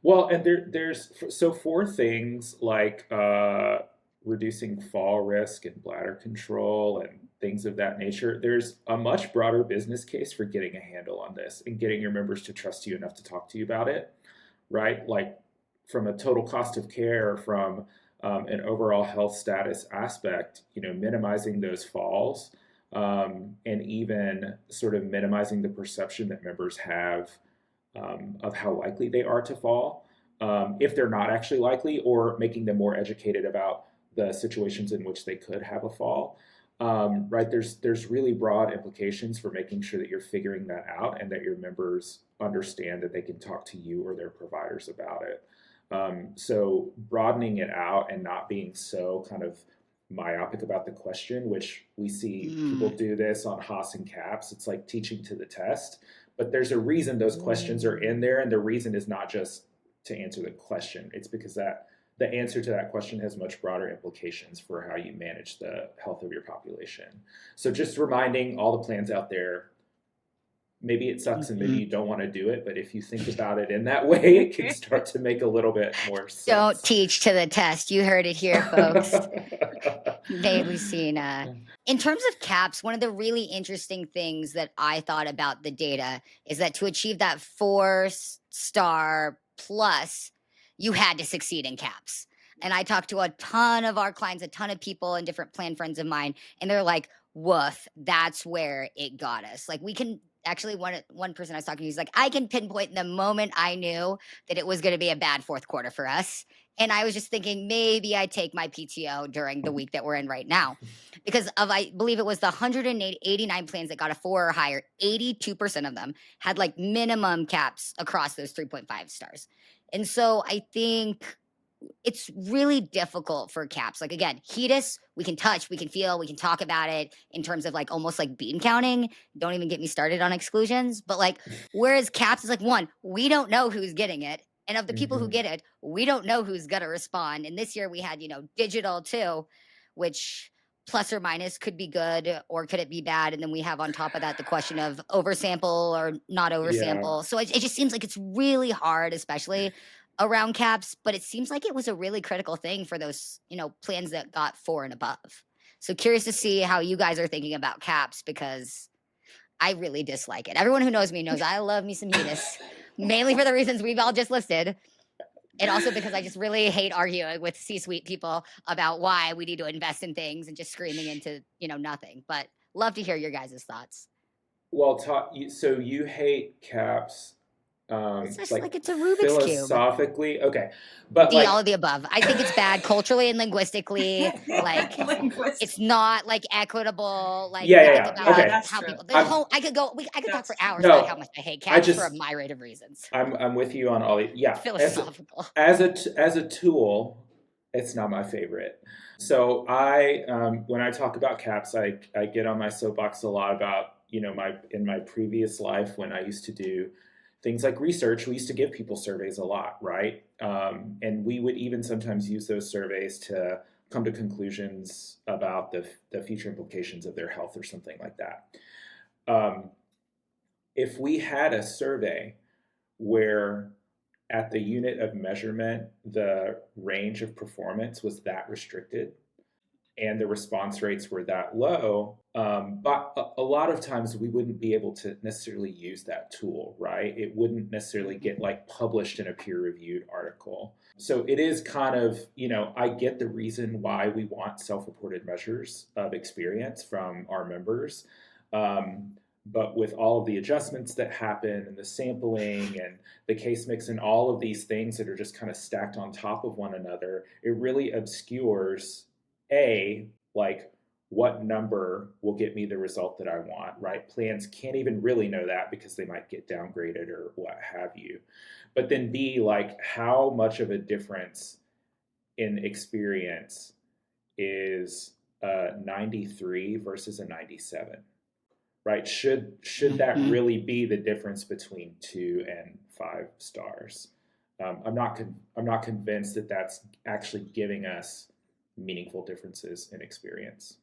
Well, and there's so for things like reducing fall risk and bladder control and things of that nature, there's a much broader business case for getting a handle on this and getting your members to trust you enough to talk to you about it, right? Like from a total cost of care, from an overall health status aspect, minimizing those falls, and even sort of minimizing the perception that members have of how likely they are to fall, if they're not actually likely, or making them more educated about the situations in which they could have a fall. Right? There's really broad implications for making sure that you're figuring that out and that your members understand that they can talk to you or their providers about it. So broadening it out and not being so kind of myopic about the question, which we see people do this on Haas and CAPS. It's like teaching to the test, but there's a reason those questions are in there, and the reason is not just to answer the question. It's because that the answer to that question has much broader implications for how you manage the health of your population. So just reminding all the plans out there, maybe it sucks and maybe you don't want to do it, but if you think about it in that way, it can start to make a little bit more sense. Don't teach to the test. You heard it here, folks. Maybe seen. In terms of CAPS, one of the really interesting things that I thought about the data is that to achieve that 4-star plus, you had to succeed in CAPS. And I talked to a ton of our clients, a ton of people and different plan friends of mine, and they're like, woof, that's where it got us. Like we can actually, one person I was talking to, he's like, I can pinpoint the moment I knew that it was going to be a bad fourth quarter for us. And I was just thinking maybe I take my PTO during the week that we're in right now, because I believe it was the 189 plans that got a 4 or higher, 82% of them had like minimum caps across those 3.5 stars. And so I think it's really difficult for CAPS. Like again, HEDIS, we can touch, we can feel, we can talk about it in terms of like almost like bean counting. Don't even get me started on exclusions. But like, whereas CAPS is like, one, we don't know who's getting it. And of the people who get it, we don't know who's going to respond. And this year we had, digital too, which plus or minus could be good or could it be bad? And then we have on top of that the question of oversample or not oversample. Yeah. So it just seems like it's really hard, especially around CAPS, but it seems like it was a really critical thing for those, plans that got 4 and above. So curious to see how you guys are thinking about CAPS, because I really dislike it. Everyone who knows me knows I love me some HEDIS, mainly for the reasons we've all just listed. And also because I just really hate arguing with C-suite people about why we need to invest in things and just screaming into, nothing. But love to hear your guys' thoughts. Well, so you hate CAPS. It's just like it's a Rubik's philosophically, cube. Okay, but all of the above. I think it's bad culturally and linguistically. Like it's not like equitable. Like okay. How people. I could talk for hours about how much I hate CAPS for a myriad of reasons. I'm with you on all the philosophical. As a tool, it's not my favorite. So when I talk about CAPS, I get on my soapbox a lot about in my previous life when I used to do things like research, we used to give people surveys a lot, right? And we would even sometimes use those surveys to come to conclusions about the future implications of their health or something like that. If we had a survey where at the unit of measurement, the range of performance was that restricted and the response rates were that low, but a lot of times we wouldn't be able to necessarily use that tool, right? It wouldn't necessarily get like published in a peer-reviewed article. So it is kind of, I get the reason why we want self-reported measures of experience from our members. But with all of the adjustments that happen and the sampling and the case mix and all of these things that are just kind of stacked on top of one another, it really obscures like what number will get me the result that I want, right? Plans can't even really know that because they might get downgraded or what have you. But then B, like how much of a difference in experience is a 93 versus a 97, right? Should that really be the difference between 2 and 5 stars? I'm not convinced that that's actually giving us meaningful differences in experience.